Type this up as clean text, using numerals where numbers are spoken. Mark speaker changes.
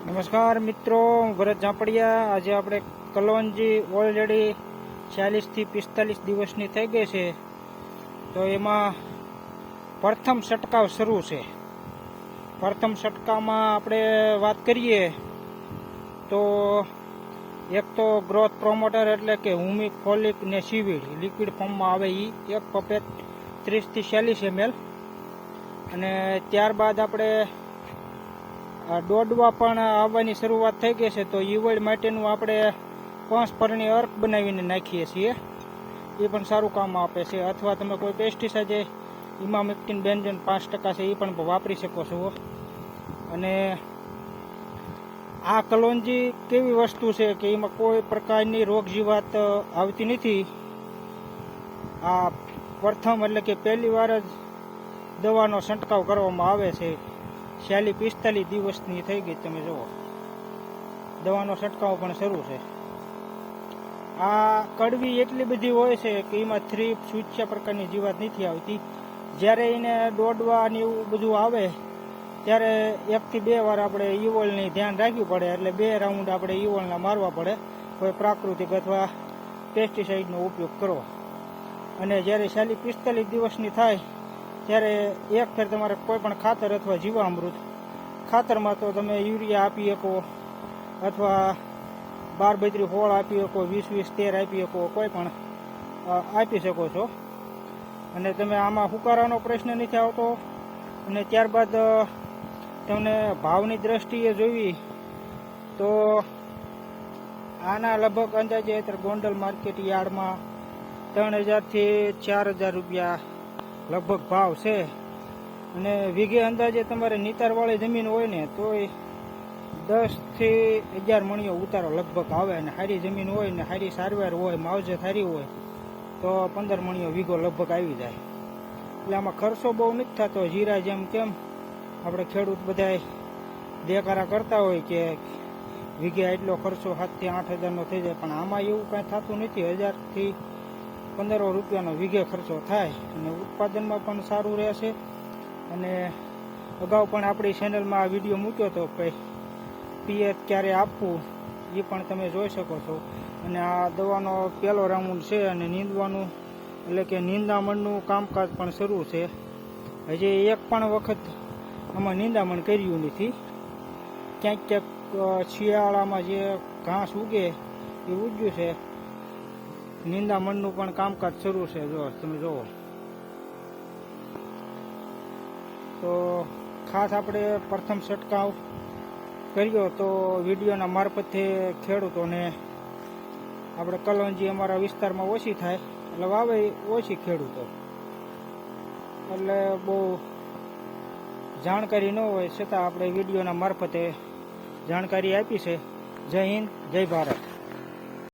Speaker 1: નમસ્કાર મિત્રો, હું ભરત ઝાંપડિયા। આજે આપણે કલોંજી ઓલરેડી 40 થી 45 દિવસની થઈ ગઈ છે, તો એમાં પ્રથમ છંટકાવ શરૂ છે। પ્રથમ છંટકાવમાં આપણે વાત કરીએ તો એક તો ગ્રોથ પ્રોમોટર એટલે કે હુમિક, ફોલિક ને સીવીડ લિક્વિડ ફોર્મમાં આવે એ એક પપેટ 30 થી 40 ml, અને ત્યારબાદ આપણે દોડવા પણ આવવાની શરૂઆત થઈ ગઈ છે, તો ઈવળ માટેનું આપણે 5 પરણી અર્ક બનાવીને નાખીએ છીએ, એ પણ સારું કામ આપે છે। અથવા તમે કોઈ પેસ્ટિસાઇડ ઇમામેક્ટિન બેન્ઝોન 5% છે એ પણ વાપરી શકો છો। અને આ કલોંજી કેવી વસ્તુ છે કે એમાં કોઈ પ્રકારની રોગ જીવાત આવતી નથી। આ પ્રથમ એટલે કે પહેલી વાર જ દવાનો છંટકાવ કરવામાં આવે છે। 40-45 દિવસની થઈ ગઈ, તમે જુઓ દવાનો છંટકાવ પણ શરૂ છે। આ કડવી એટલી બધી હોય છે કે એમાં થ્રીપ, સૂચ્યા પ્રકારની જીવાત નથી આવતી। જ્યારે એને દોડવા ને એવું બધું આવે ત્યારે 1 થી 2 વાર આપણે ઈવળની ધ્યાન રાખવું પડે, એટલે 2 રાઉન્ડ આપણે ઈવળના મારવા પડે, કોઈ પ્રાકૃતિક અથવા પેસ્ટિસાઇડનો ઉપયોગ કરવો। અને જ્યારે 40-45 દિવસની થાય ત્યારે એક ફેર તમારે કોઈ પણ ખાતર અથવા જીવામૃત, ખાતરમાં તો તમે યુરિયા આપી શકો, અથવા 12-32-16 આપી શકો, 20-20-13 આપી શકો, કોઈ પણ આપી શકો છો। અને તમે આમાં હુકારાનો પ્રશ્ન નથી આવતો। અને ત્યારબાદ તમને ભાવની દ્રષ્ટિએ જોવી તો આના લગભગ અંદાજે અત્યારે ગોંડલ માર્કેટ યાર્ડમાં 3000 થી 4000 રૂપિયા લગભગ ભાવ છે। અને વીઘે અંદાજે તમારે નીતારવાળી જમીન હોય ને તો 10 થી 11 મણીઓ ઉતારો લગભગ આવે, અને સારી જમીન હોય ને સારી સારવાર હોય, માવજત સારી હોય તો 15 મણીઓ વીઘો લગભગ આવી જાય। એટલે આમાં ખર્ચો બહુ નથી થતો। જીરા જેમ કેમ આપણે ખેડૂત બધા દેકારા કરતા હોય કે વીઘે એટલો ખર્ચો 7 થી 8000નો થઈ જાય, પણ આમાં એવું કાંઈ થતું નથી। 1000 થી 1500 રૂપિયાનો વીઘે ખર્ચો થાય, અને ઉત્પાદનમાં પણ સારું રહેશે। અને અગાઉ પણ આપણી ચેનલમાં આ વિડીયો મૂક્યો હતો કે પિયત ક્યારે આપવું એ પણ તમે જોઈ શકો છો। અને આ દવાનો પહેલો રાઉન્ડ છે, અને નીંદવાનું એટલે કે નિંદામણનું કામકાજ પણ શરૂ છે। હજી એક પણ વખત આમાં નિંદામણ કર્યું નથી। ક્યાંક ક્યાંક શિયાળામાં જે ઘાસ ઉગે એ ઉગ્યું છે, નિંદામણનું પણ કામકાજ શરૂ છે। જો તમે જુઓ તો ખાસ આપણે પ્રથમ છંટકાવ કર્યો તો વિડીયોના મારફતે ખેડૂતોને આપણે કલોંજી અમારા વિસ્તારમાં ઓછી થાય એટલે વાવે ઓછી ખેડૂતો, એટલે બહુ જાણકારી ન હોય છતાં આપણે વિડીયોના મારફતે જાણકારી આપી છે। જય હિન્દ, જય ભારત।